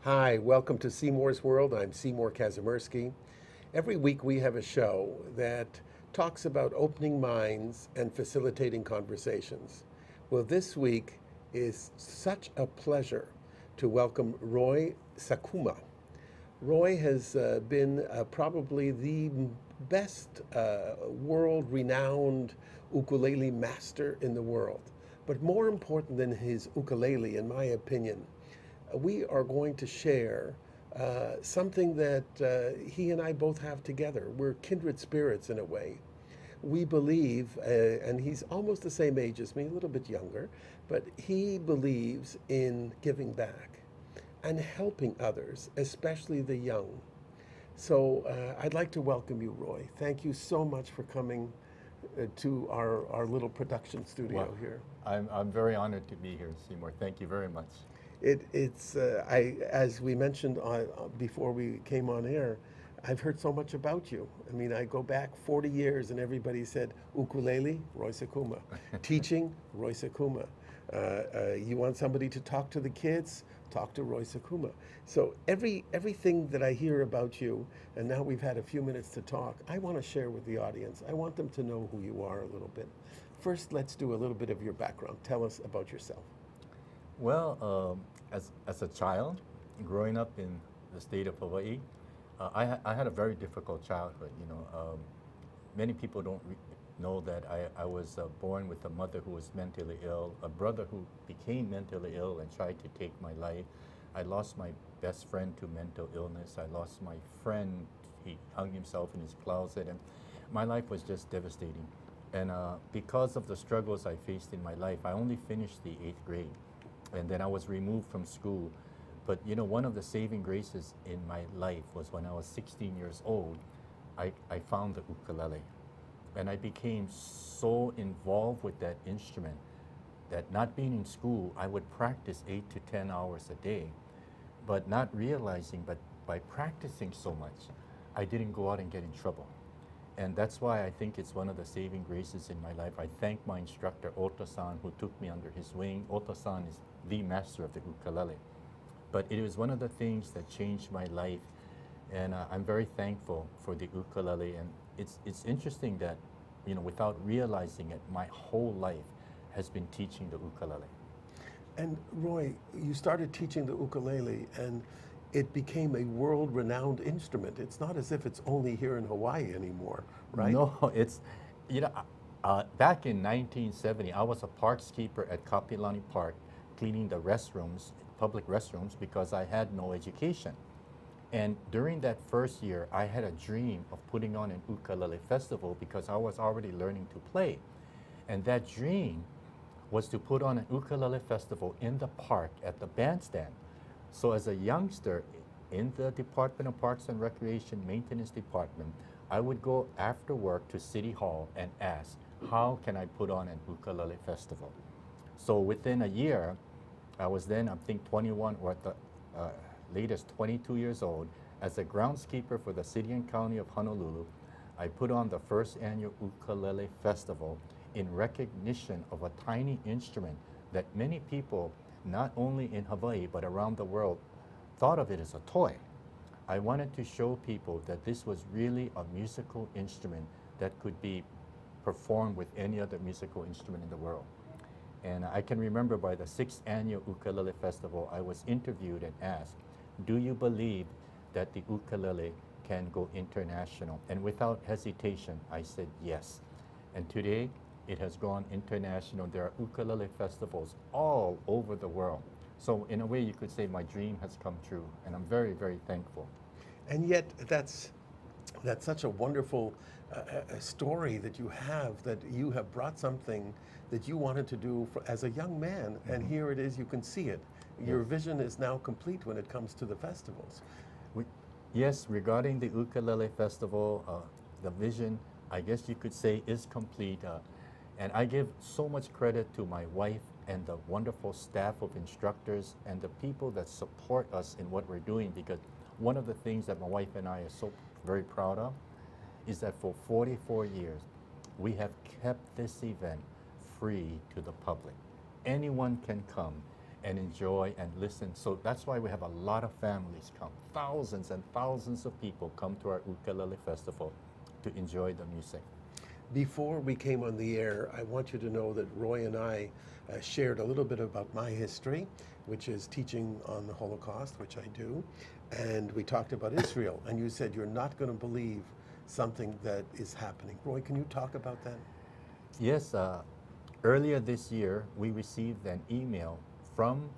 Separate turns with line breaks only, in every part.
Hi, welcome to Seymour's World. I'm Seymour Kazimirski. Every week we have a show that talks about opening minds and facilitating conversations. Well, this week is such a pleasure to welcome Roy Sakuma. Roy has been probably the best world renowned ukulele master in the world. But more important than his ukulele, in my opinion, we are going to share something that he and I both have together. We're kindred spirits in a way. We believe, and he's almost the same age as me, a little bit younger, but he believes in giving back and helping others, especially the young. So I'd like to welcome you, Roy. Thank you so much for coming to our little production studio
Well,
here.
I'm very honored to be here, Seymour. Thank you very much.
As we mentioned before we came on air, I've heard so much about you. I mean, I go back 40 years and everybody said, ukulele, Roy Sakuma. Teaching, Roy Sakuma. You want somebody to talk to the kids? Talk to Roy Sakuma. So everything that I hear about you, and now we've had a few minutes to talk, I want to share with the audience. I want them to know who you are a little bit. First, let's do a little bit of your background. Tell us about yourself.
Well, as a child, growing up in the state of Hawaii, I had a very difficult childhood. Many people don't know that I was born with a mother who was mentally ill, a brother who became mentally ill and tried to take my life. I lost my best friend to mental illness. I lost my friend. He hung himself in his closet, and my life was just devastating. And because of the struggles I faced in my life, I only finished the 8th grade. And then I was removed from school. But one of the saving graces in my life was when I was 16 years old, I found the ukulele. And I became so involved with that instrument that not being in school, I would practice 8 to 10 hours a day, but not realizing, but by practicing so much, I didn't go out and get in trouble. And that's why I think it's one of the saving graces in my life. I thank my instructor, Ota-san, who took me under his wing. Ota-san is the master of the ukulele. But it was one of the things that changed my life. And I'm very thankful for the ukulele. And it's interesting that, without realizing it, my whole life has been teaching the ukulele.
And Roy, you started teaching the ukulele and it became a world-renowned instrument. It's not as if it's only here in Hawaii anymore, right?
No, you know, back in 1970, I was a parkskeeper at Kapilani Park, cleaning the restrooms, public restrooms, because I had no education. And during that first year, I had a dream of putting on an ukulele festival because I was already learning to play. And that dream was to put on an ukulele festival in the park at the bandstand. So as a youngster in the Department of Parks and Recreation Maintenance Department, I would go after work to City Hall and ask, how can I put on an ukulele festival? So within a year, I was then, I think 21 or at the latest 22 years old, as a groundskeeper for the city and county of Honolulu, I put on the first annual ukulele festival in recognition of a tiny instrument that many people, not only in Hawaii, but around the world, thought of it as a toy. I wanted to show people that this was really a musical instrument that could be performed with any other musical instrument in the world. And I can remember by the 6th annual Ukulele Festival, I was interviewed and asked, do you believe that the ukulele can go international? And without hesitation, I said yes. And today, it has gone international. There are ukulele festivals all over the world. So in a way, you could say my dream has come true, and I'm very, very thankful.
And yet, that's such a wonderful story that you have brought something that you wanted to do as a young man, and here it is, you can see it. Your vision is now complete when it comes to the festivals.
Yes, regarding the Ukulele Festival, the vision, I guess you could say, is complete. And I give so much credit to my wife and the wonderful staff of instructors and the people that support us in what we're doing, because one of the things that my wife and I are so very proud of is that for 44 years, we have kept this event free to the public. Anyone can come. and enjoy and listen. So that's why we have a lot of families come. Thousands and thousands of people come to our ukulele festival to enjoy the music.
Before we came on the air, I want you to know that Roy and I shared a little bit about my history, which is teaching on the Holocaust, which I do. And we talked about Israel, and you said you're not going to believe something that is happening. Roy, can you talk about that?
Yes, earlier this year, we received an email from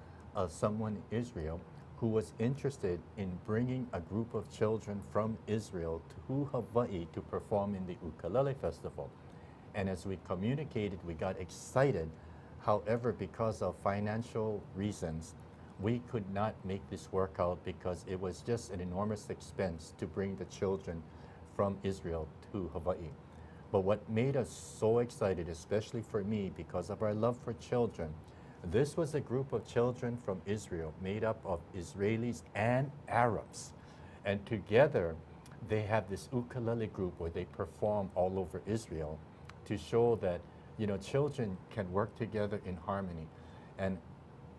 someone in Israel who was interested in bringing a group of children from Israel to Hawaii to perform in the Ukulele Festival. And as we communicated, we got excited. However, because of financial reasons, we could not make this work out because it was just an enormous expense to bring the children from Israel to Hawaii. But what made us so excited, especially for me, because of our love for children, this was a group of children from Israel made up of Israelis and Arabs. And together, they have this ukulele group where they perform all over Israel to show that, you know, children can work together in harmony. And,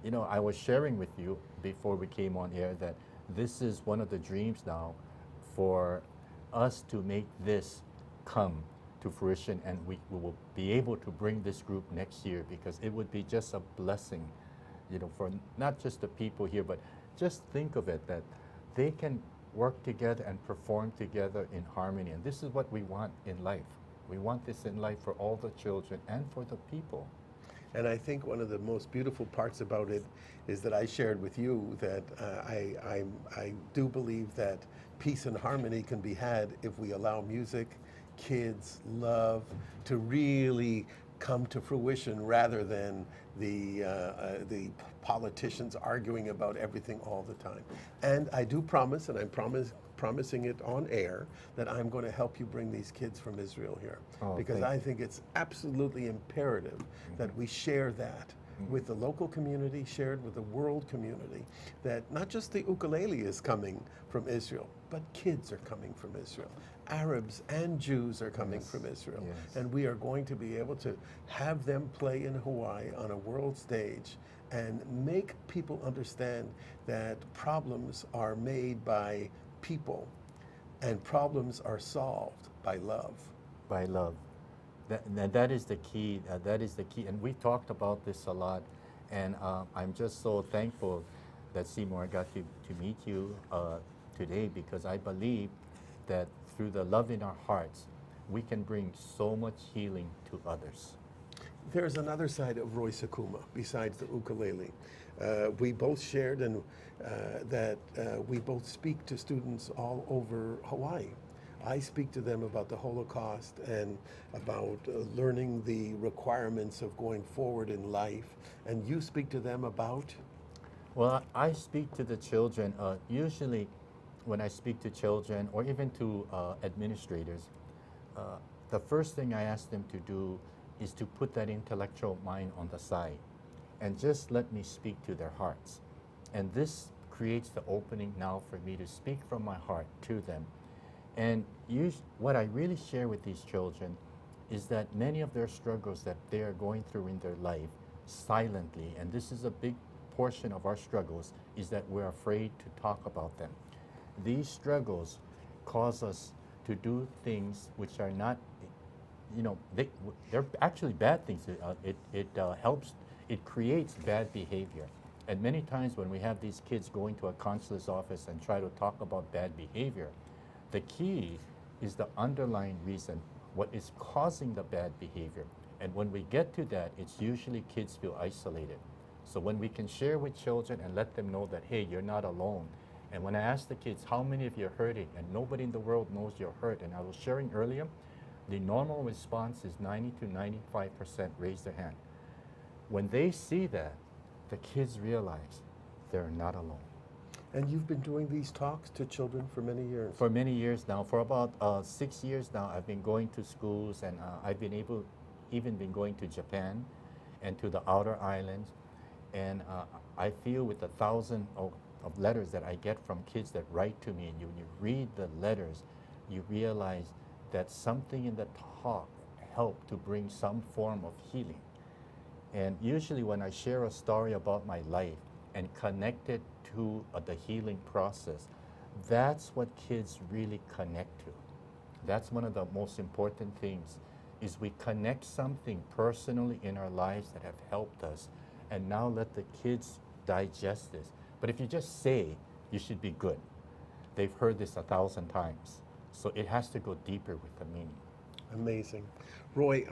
you know, I was sharing with you before we came on air that this is one of the dreams now for us to make this come to fruition, and we will be able to bring this group next year because it would be just a blessing, you know, for not just the people here, but just think of it that they can work together and perform together in harmony. And this is what we want in life. We want this in life for all the children and for the people.
And I think one of the most beautiful parts about it is that I shared with you that I do believe that peace and harmony can be had if we allow music, kids, love to really come to fruition rather than the politicians arguing about everything all the time. And I do promise, and I'm promising it on air, that I'm going to help you bring these kids from Israel here. Because I think it's absolutely imperative that we share that with the local community, shared with the world community, that not just the ukulele is coming from Israel, but kids are coming from Israel. Arabs and Jews are coming from Israel. And we are going to be able to have them play in Hawaii on a world stage and make people understand that problems are made by people and problems are solved by love.
By love. That is the key. That is the key. And we talked about this a lot. And I'm just so thankful that Seymour got to meet you today, because I believe that through the love in our hearts, we can bring so much healing to others.
There's another side of Roy Sakuma besides the ukulele. We both shared that we both speak to students all over Hawaii. I speak to them about the Holocaust and about learning the requirements of going forward in life. And you speak to them about?
Well, I speak to the children. Usually when I speak to children or even to administrators, the first thing I ask them to do is to put that intellectual mind on the side and just let me speak to their hearts. And this creates the opening now for me to speak from my heart to them. And what I really share with these children is that many of their struggles that they are going through in their life silently, and this is a big portion of our struggles, is that we're afraid to talk about them. These struggles cause us to do things which are not, you know, they're actually bad things. It creates bad behavior. And many times when we have these kids going to a counselor's office and try to talk about bad behavior, the key is the underlying reason, what is causing the bad behavior. And when we get to that, it's usually kids feel isolated. So when we can share with children and let them know that, hey, you're not alone. And when I ask the kids, how many of you are hurting? And nobody in the world knows you're hurt. And I was sharing earlier, the normal response is 90 to 95% raise their hand. When they see that, the kids realize they're not alone.
And you've been doing these talks to children for many years?
For many years now. For about 6 years now, I've been going to schools, and I've been even been going to Japan and to the outer islands. And I feel with 1,000 of letters that I get from kids that write to me, and you read the letters, you realize that something in the talk helped to bring some form of healing. And usually when I share a story about my life and connect it to the healing process, that's what kids really connect to. That's one of the most important things, is we connect something personally in our lives that have helped us, and now let the kids digest this. But if you just say you should be good, they've heard this 1,000 times. So it has to go deeper with the meaning.
Amazing. Roy,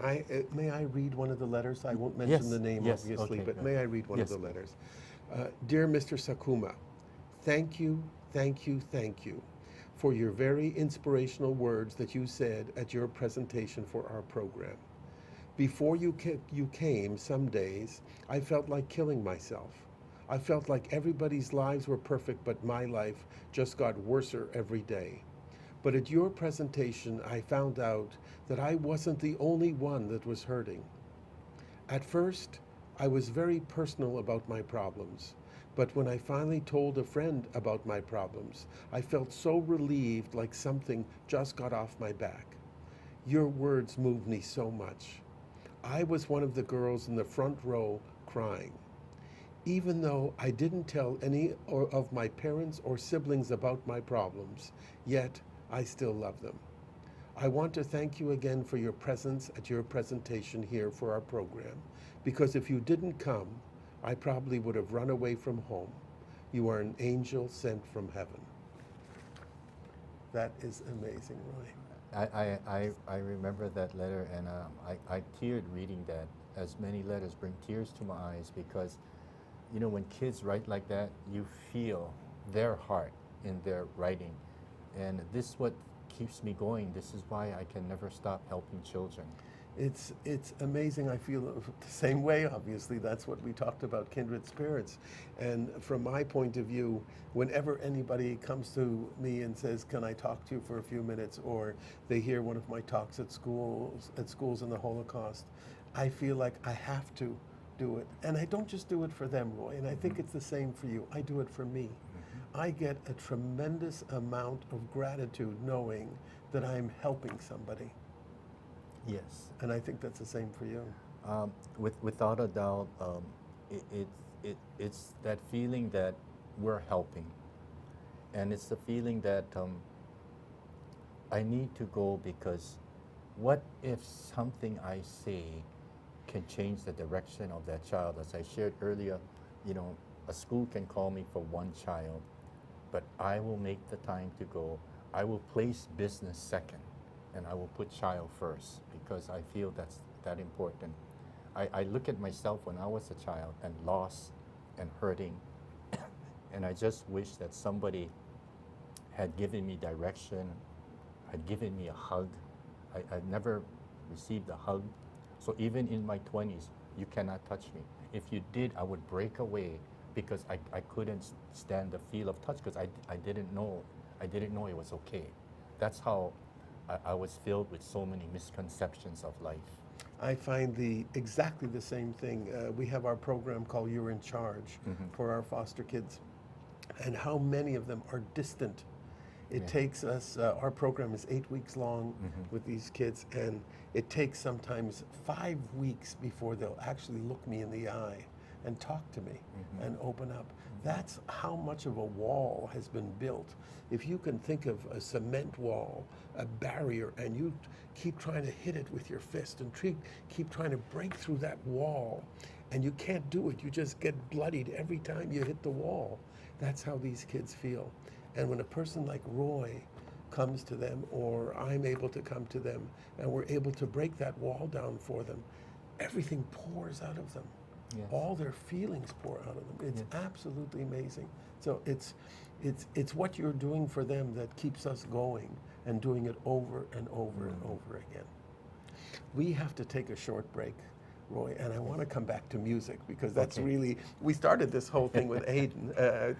may I read one of the letters? I won't mention
Yes,
the name,
yes,
obviously,
okay,
but
good.
may I read one
Yes,
of the
please.
letters? Dear Mr. Sakuma, thank you, thank you, thank you for your very inspirational words that you said at your presentation for our program. Before you came, some days, I felt like killing myself. I felt like everybody's lives were perfect, but my life just got worser every day. But at your presentation, I found out that I wasn't the only one that was hurting. At first, I was very personal about my problems. But when I finally told a friend about my problems, I felt so relieved, like something just got off my back. Your words moved me so much. I was one of the girls in the front row crying. Even though I didn't tell any of my parents or siblings about my problems, yet I still love them. I want to thank you again for your presence at your presentation here for our program, because if you didn't come, I probably would have run away from home. You are an angel sent from heaven. That is amazing, Roy.
I remember that letter, and I teared reading that, as many letters bring tears to my eyes, because, you know, when kids write like that, you feel their heart in their writing. And this is what keeps me going. This is why I can never stop helping children.
It's amazing. I feel the same way, obviously. That's what we talked about, kindred spirits. And from my point of view, whenever anybody comes to me and says, can I talk to you for a few minutes, or they hear one of my talks at schools in the Holocaust, I feel like I have to do it. And I don't just do it for them, Roy, and I think it's the same for you. I do it for me. I get a tremendous amount of gratitude knowing that I'm helping somebody.
Yes.
And I think that's the same for you.
Without a doubt, it's that feeling that we're helping. And it's the feeling that I need to go, because what if something I say can change the direction of that child? As I shared earlier, you know, a school can call me for one child, but I will make the time to go. I will place business second, and I will put child first, because I feel that's that important. I look at myself when I was a child and lost and hurting, and I just wish that somebody had given me direction, had given me a hug. I've never received a hug. So even in my 20s, you cannot touch me. If you did, I would break away, because I couldn't stand the feel of touch, because I didn't know it was okay. That's how I was filled with so many misconceptions of life.
I find exactly the same thing. We have our program called You're in Charge for our foster kids, and how many of them are distant. It takes us, our program is 8 weeks long with these kids, and it takes sometimes 5 weeks before they'll actually look me in the eye and talk to me and open up. That's how much of a wall has been built. If you can think of a cement wall, a barrier, and you keep trying to hit it with your fist and keep trying to break through that wall, and you can't do it, you just get bloodied every time you hit the wall. That's how these kids feel. And when a person like Roy comes to them, or I'm able to come to them, and we're able to break that wall down for them, everything pours out of them.
Yes.
All their feelings pour out of them. It's absolutely amazing. So it's what you're doing for them that keeps us going and doing it over and over and over again. We have to take a short break, Roy, and I want to come back to music, because that's really, we started this whole thing with Aiden.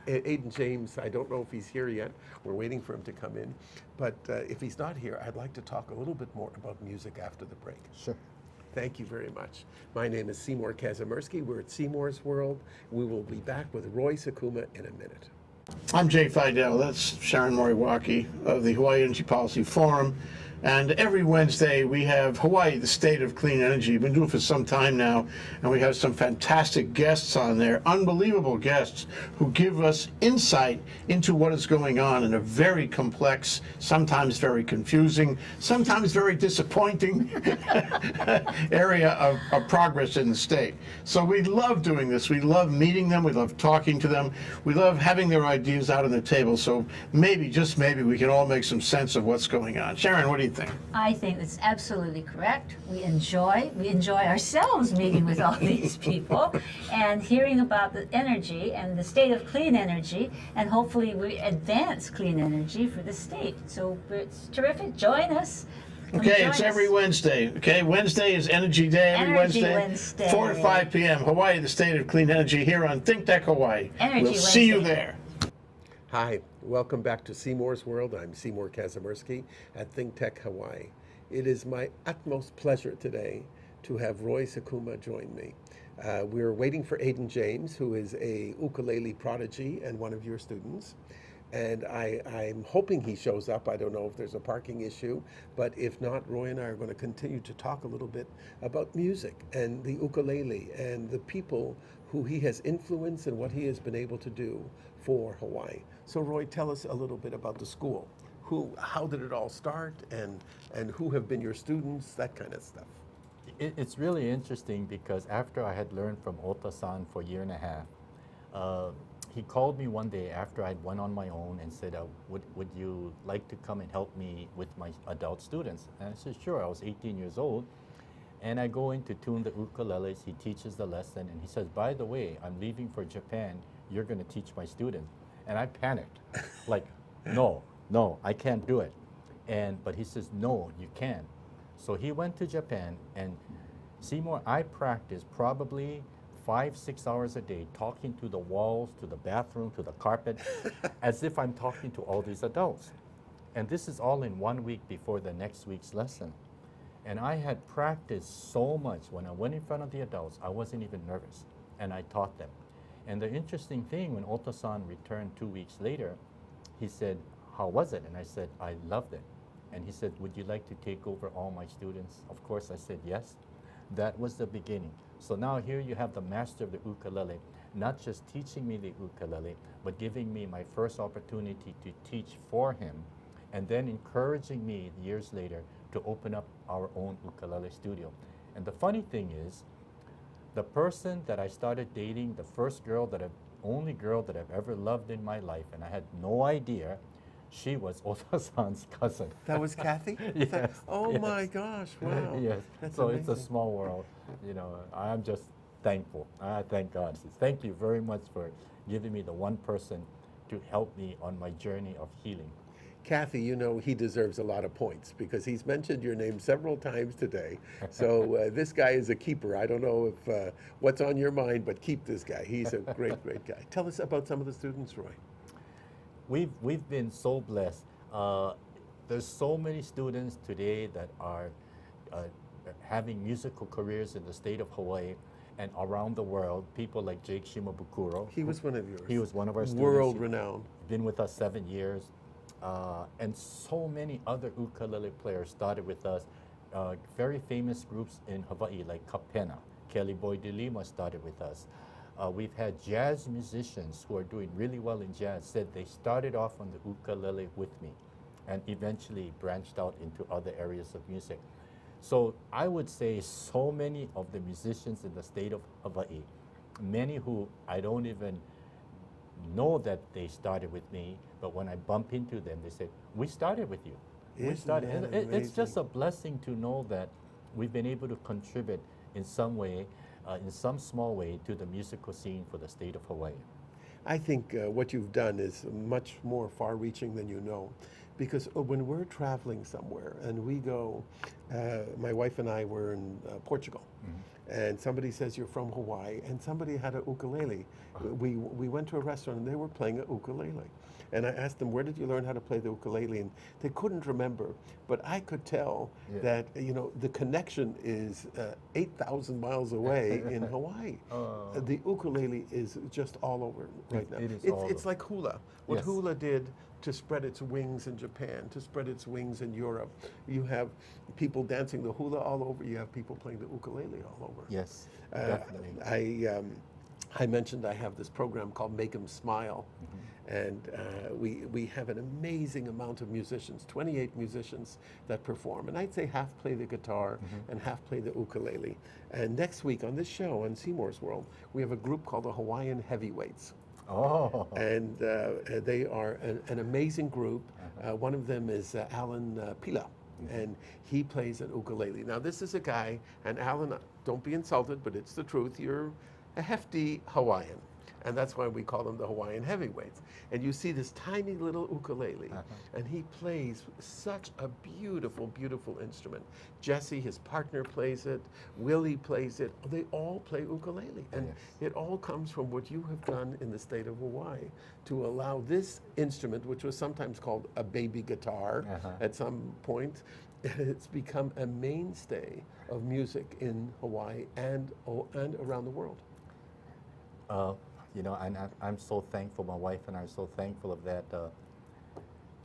Aiden James, I don't know if he's here yet. We're waiting for him to come in. But if he's not here, I'd like to talk a little bit more about music after the break.
Sure.
Thank you very much. My name is Seymour Kazimirski. We're at Seymour's World. We will be back with Roy Sakuma in a minute.
I'm Jay Fidel. That's Sharon Moriwaki of the Hawaii Energy Policy Forum. And every Wednesday we have Hawaii, the State of Clean Energy. We've been doing it for some time now, and we have some fantastic guests on there, unbelievable guests who give us insight into what is going on in a very complex, sometimes very confusing, sometimes very disappointing area of progress in the state. So we love doing this. We love meeting them. We love talking to them. We love having their ideas out on the table. So maybe, just maybe, we can all make some sense of what's going on. Sharon, what do you think?
I think that's absolutely correct. We enjoy ourselves meeting with all these people and hearing about the energy and the state of clean energy, and hopefully we advance clean energy for the state. So it's terrific. Join us. Come
Okay,
join
it's
us.
every Wednesday. Okay, Wednesday is Energy Day. Every
Energy
Wednesday,
Wednesday.
4 to 5 p.m. Hawaii, the State of Clean Energy, here on ThinkTech Hawaii.
Energy
We'll see you
Wednesday.
there.
Hi, welcome back to Seymour's World. I'm Seymour Kazimirski at ThinkTech Hawaii. It is my utmost pleasure today to have Roy Sakuma join me. We're waiting for Aiden James, who is a ukulele prodigy and one of your students. And I'm hoping he shows up. I don't know if there's a parking issue, but if not, Roy and I are going to continue to talk a little bit about music and the ukulele and the people who he has influenced and what he has been able to do for Hawaii. So Roy, tell us a little bit about the school. How did it all start, and who have been your students, that kind of stuff.
It's really interesting because after I had learned from Ota-san for a year and a half, he called me one day after I went on my own and said, would you like to come and help me with my adult students? And I said, sure. I was 18 years old. And I go in to tune the ukuleles. He teaches the lesson. And he says, by the way, I'm leaving for Japan. You're going to teach my students. And I panicked. Like, no, I can't do it. But he says, no, you can. So he went to Japan. And Seymour, I practiced probably 5-6 hours a day, talking to the walls, to the bathroom, to the carpet, as if I'm talking to all these adults. And this is all in 1 week before the next week's lesson. And I had practiced so much. When I went in front of the adults, I wasn't even nervous. And I taught them. And the interesting thing, when Ota-san returned 2 weeks later, he said, how was it? And I said, I loved it. And he said, would you like to take over all my students? Of course, I said yes. That was the beginning. So now here you have the master of the ukulele, not just teaching me the ukulele, but giving me my first opportunity to teach for him, and then encouraging me years later to open up our own ukulele studio. And the funny thing is, the person that I started dating, the first only girl that I've ever loved in my life, and I had no idea, she was Ota-san's cousin.
That was Kathy?
Yes.
Oh
yes.
my gosh, wow.
Yes.
That's
So
amazing.
it's a small world. You know, I'm just thankful. I thank God. Thank you very much for giving me the one person to help me on my journey of healing.
Kathy, you know, he deserves a lot of points because he's mentioned your name several times today. So this guy is a keeper. I don't know if what's on your mind, but keep this guy. He's a great, great guy. Tell us about some of the students, Roy.
We've been so blessed. There's so many students today that are having musical careers in the state of Hawaii and around the world. People like Jake Shimabukuro.
He was one of yours.
He was one of our students.
World renowned.
Been with us 7 years. And so many other ukulele players started with us. Very famous groups in Hawaii like Kapena. Kelly Boy de Lima started with us. We've had jazz musicians who are doing really well in jazz said they started off on the ukulele with me and eventually branched out into other areas of music. So I would say so many of the musicians in the state of Hawaii, many who I don't even know that they started with me, but when I bump into them, they say, we started with you. We
Isn't
started.
that
It's just
amazing?
a blessing to know that we've been able to contribute in some way, in some small way, to the musical scene for the state of Hawaii.
I think what you've done is much more far-reaching than you know. Because when we're traveling somewhere and we go, my wife and I were in Portugal, and somebody says you're from Hawaii, and somebody had a ukulele. We went to a restaurant and they were playing a ukulele. And I asked them, where did you learn how to play the ukulele? And they couldn't remember, but I could tell that, you know, the connection is 8,000 miles away in Hawaii. The ukulele is just all over right now.
It is
It's
all
like hula. What
Yes.
hula did to spread its wings in Japan, to spread its wings in Europe. You have people dancing the hula all over. You have people playing the ukulele all over.
Yes,
Uh,
definitely.
I mentioned I have this program called Make 'em Smile, and we have an amazing amount of musicians, 28 musicians that perform, and I'd say half play the guitar and half play the ukulele. And next week on this show on Seymour's World, we have a group called the Hawaiian Heavyweights.
Oh,
And they are an amazing group. One of them is Alan Pila, and he plays an ukulele. Now, this is a guy, and Alan, don't be insulted, but it's the truth. You're a hefty Hawaiian, and that's why we call them the Hawaiian Heavyweights. And you see this tiny little ukulele, and he plays such a beautiful, beautiful instrument. Jesse, his partner, plays it. Willie plays it. They all play ukulele, and
Yes.
it all comes from what you have done in the state of Hawaii to allow this instrument, which was sometimes called a baby guitar at some point, it's become a mainstay of music in Hawaii and around the world.
You know, and I'm so thankful. My wife and I are so thankful of that.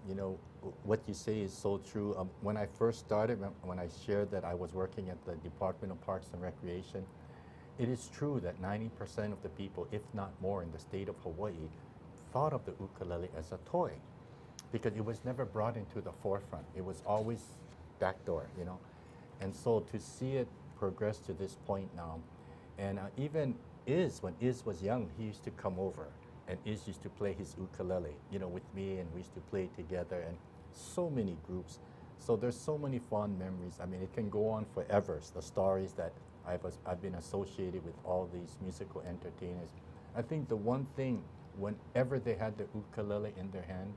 You know, what you say is so true. When I first started, when I shared that I was working at the Department of Parks and Recreation, it is true that 90% of the people, if not more, in the state of Hawaii, thought of the ukulele as a toy, because it was never brought into the forefront. It was always backdoor, you know. And so to see it progress to this point now, and even when Iz was young, he used to come over, and Iz used to play his ukulele, you know, with me, and we used to play together, and so many groups. So there's so many fond memories. I mean, it can go on forever. The stories that I've been associated with all these musical entertainers. I think the one thing, whenever they had the ukulele in their hand,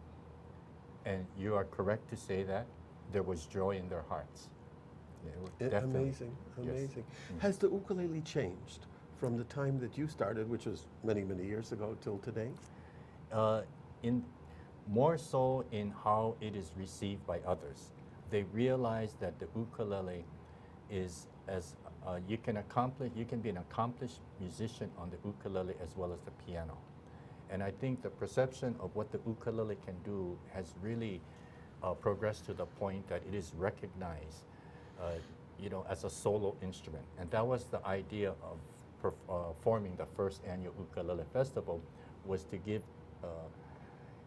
and you are correct to say that, there was joy in their hearts. Yeah, definitely.
Amazing,
Yes.
amazing. Has the ukulele changed from the time that you started, which was many, many years ago, till today?
In more so in how it is received by others. They realize that the ukulele is you can be an accomplished musician on the ukulele as well as the piano. And I think the perception of what the ukulele can do has really progressed to the point that it is recognized, you know, as a solo instrument. And that was the idea of forming the first annual Ukulele Festival, was to give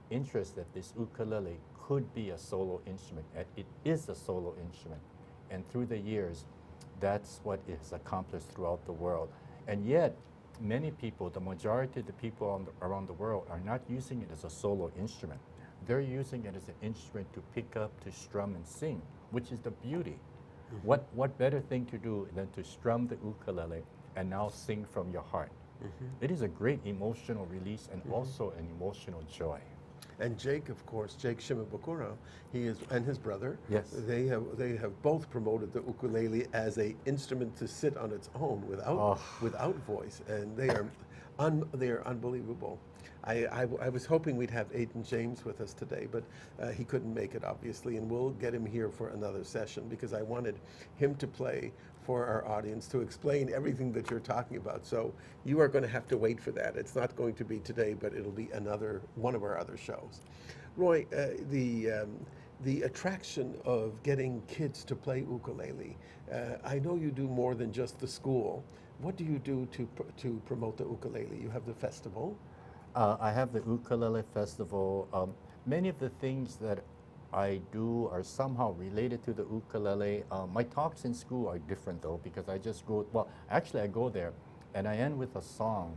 interest that this ukulele could be a solo instrument, and it is a solo instrument. And through the years, that's what is accomplished throughout the world. And yet, many people, the majority of the people around the world, are not using it as a solo instrument. They're using it as an instrument to pick up, to strum and sing, which is the beauty. What better thing to do than to strum the ukulele and now sing from your heart? It is a great emotional release and also an emotional joy.
And Jake, of course, Jake Shimabukura, and his brother.
Yes.
They have both promoted the ukulele as a instrument to sit on its own without voice, and they are unbelievable. I was hoping we'd have Aiden James with us today, but he couldn't make it, obviously, and we'll get him here for another session because I wanted him to play for our audience to explain everything that you're talking about. So you are going to have to wait for that. It's not going to be today, but it'll be one of our other shows. Roy, the attraction of getting kids to play ukulele, I know you do more than just the school. What do you do to promote the ukulele? You have the festival.
I have the Ukulele Festival. Many of the things that I do are somehow related to the ukulele. My talks in school are different though, because I just go, I go there and I end with a song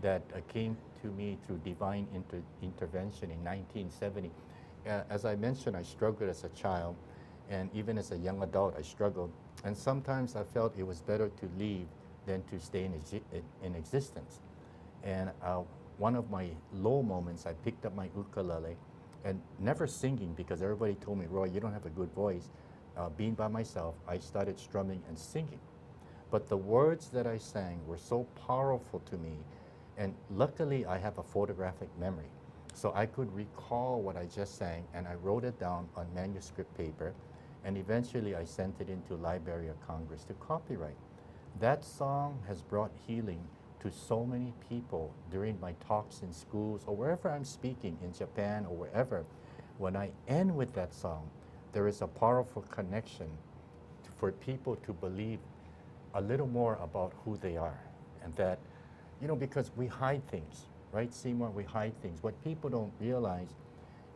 that came to me through divine intervention in 1970. As I mentioned, I struggled as a child, and even as a young adult, I struggled. And sometimes I felt it was better to leave than to stay in existence. And one of my low moments, I picked up my ukulele, and never singing because everybody told me, Roy, you don't have a good voice. Being by myself, I started strumming and singing. But the words that I sang were so powerful to me, and luckily I have a photographic memory. So I could recall what I just sang, and I wrote it down on manuscript paper, and eventually I sent it into Library of Congress to copyright. That song has brought healing to so many people during my talks in schools or wherever I'm speaking, in Japan or wherever. when I end with that song, there is a powerful connection for people to believe a little more about who they are. And that, because we hide things, right, Seymour? We hide things. What people don't realize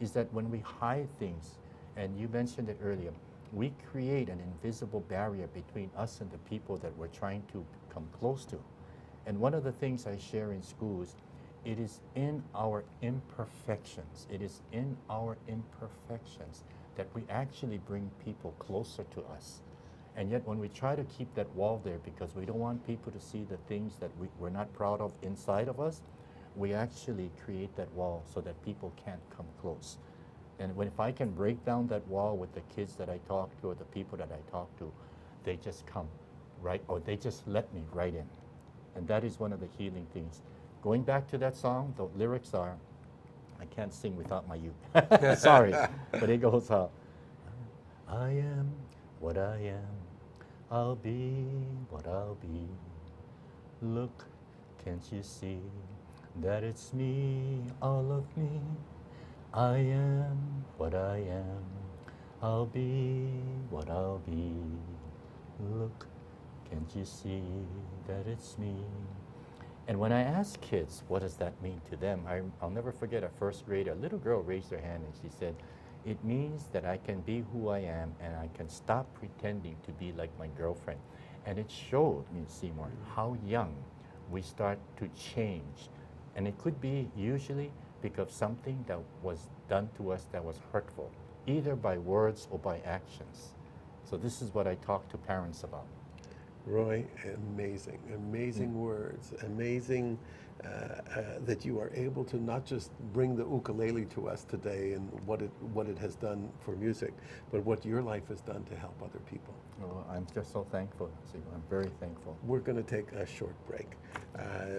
is that when we hide things, and you mentioned it earlier, we create an invisible barrier between us and the people that we're trying to come close to. And one of the things I share in schools, it is in our imperfections. It is in our imperfections that we actually bring people closer to us. And yet when we try to keep that wall there because we don't want people to see the things that we're not proud of inside of us, we actually create that wall so that people can't come close. And if I can break down that wall with the kids that I talk to or the people that I talk to, they just come right, or they just let me right in. And that is one of the healing things. Going back to that song, the lyrics are, I can't sing without my uke. Sorry, but it goes out. I am what I am. I'll be what I'll be. Look, can't you see that it's me, all of me? I am what I am. I'll be what I'll be. Look, can't you see that it's me? And when I ask kids, what does that mean to them? I'll never forget a first grader, a little girl raised her hand and she said, it means that I can be who I am and I can stop pretending to be like my girlfriend. And it showed me, Seymour, how young we start to change. And it could be usually because something that was done to us that was hurtful, either by words or by actions. So this is what I talk to parents about.
Roy, amazing words, amazing that you are able to not just bring the ukulele to us today and what it has done for music, but what your life has done to help other people.
Oh, I'm just so thankful, Seymour. I'm very thankful.
We're going to take a short break.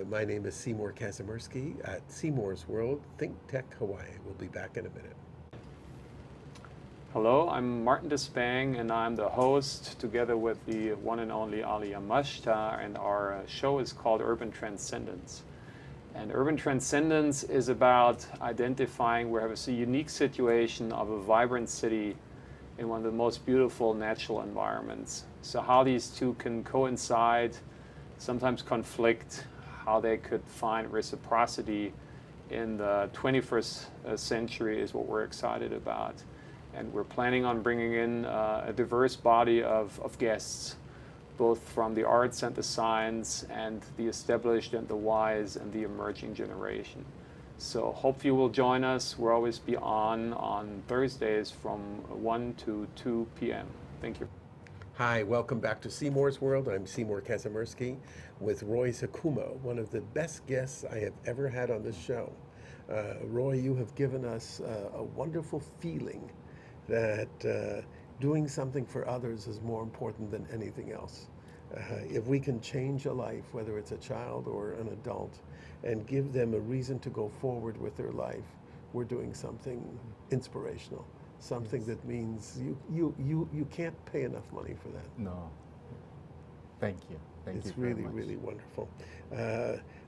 My name is Seymour Kazimirski at Seymour's World, ThinkTech Hawaii. We'll be back in a minute.
Hello, I'm Martin Despang, and I'm the host together with the one and only Ali Yamashita, and our show is called Urban Transcendence. And Urban Transcendence is about identifying where we have a unique situation of a vibrant city in one of the most beautiful natural environments. So how these two can coincide, sometimes conflict, how they could find reciprocity in the 21st century is what we're excited about. And we're planning on bringing in a diverse body of guests, both from the arts and the science and the established and the wise and the emerging generation. So hope you will join us. We'll always be on Thursdays from 1 to 2 p.m. Thank you.
Hi, welcome back to Seymour's World. I'm Seymour Kazimirski with Roy Sakuma, one of the best guests I have ever had on this show. Roy, you have given us a wonderful feeling that doing something for others is more important than anything else. If we can change a life, whether it's a child or an adult, and give them a reason to go forward with their life, we're doing something inspirational, something that means you can't pay enough money for that.
No. Thank you. Thank you
It's
very
really,
much.
really wonderful.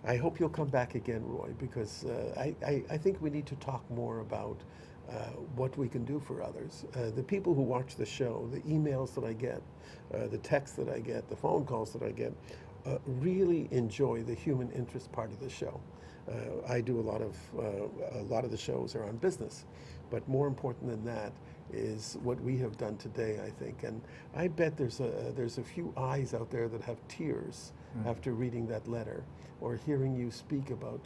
I hope you'll come back again, Roy, because I think we need to talk more about what we can do for others. The people who watch the show, the emails that I get, the texts that I get, the phone calls that I get, really enjoy the human interest part of the show. I do a lot of the shows are on business, but more important than that is what we have done today, I think. And I bet there's a few eyes out there that have tears after reading that letter or hearing you speak about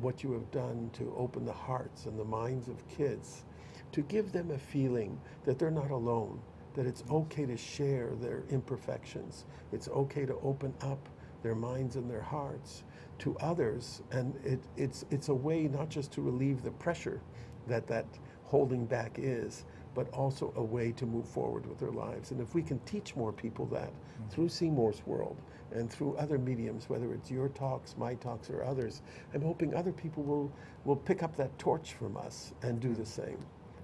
what you have done to open the hearts and the minds of kids, to give them a feeling that they're not alone, that it's okay to share their imperfections. It's okay to open up their minds and their hearts to others. And it's a way not just to relieve the pressure that holding back is, but also a way to move forward with their lives. And if we can teach more people that through Seymour's World and through other mediums, whether it's your talks, my talks, or others, I'm hoping other people will pick up that torch from us and do the same.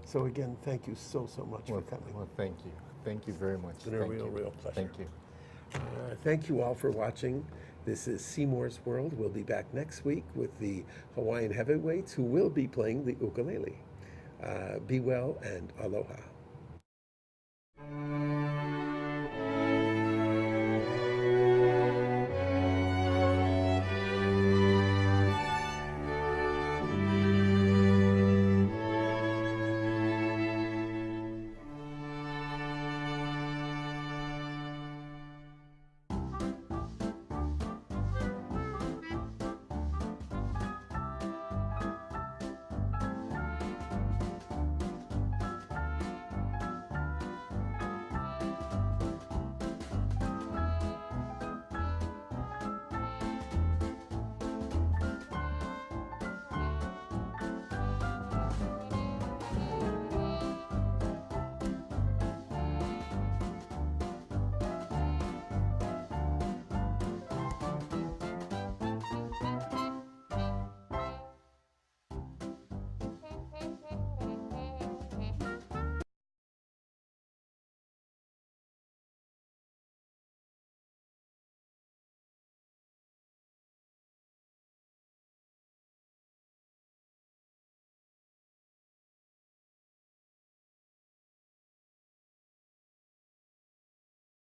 So again, thank you so much for coming.
Well, thank you. Thank you very much.
It's been a real pleasure.
Thank you.
Thank you all for watching. This is Seymour's World. We'll be back next week with the Hawaiian heavyweights who will be playing the ukulele. Be well and aloha.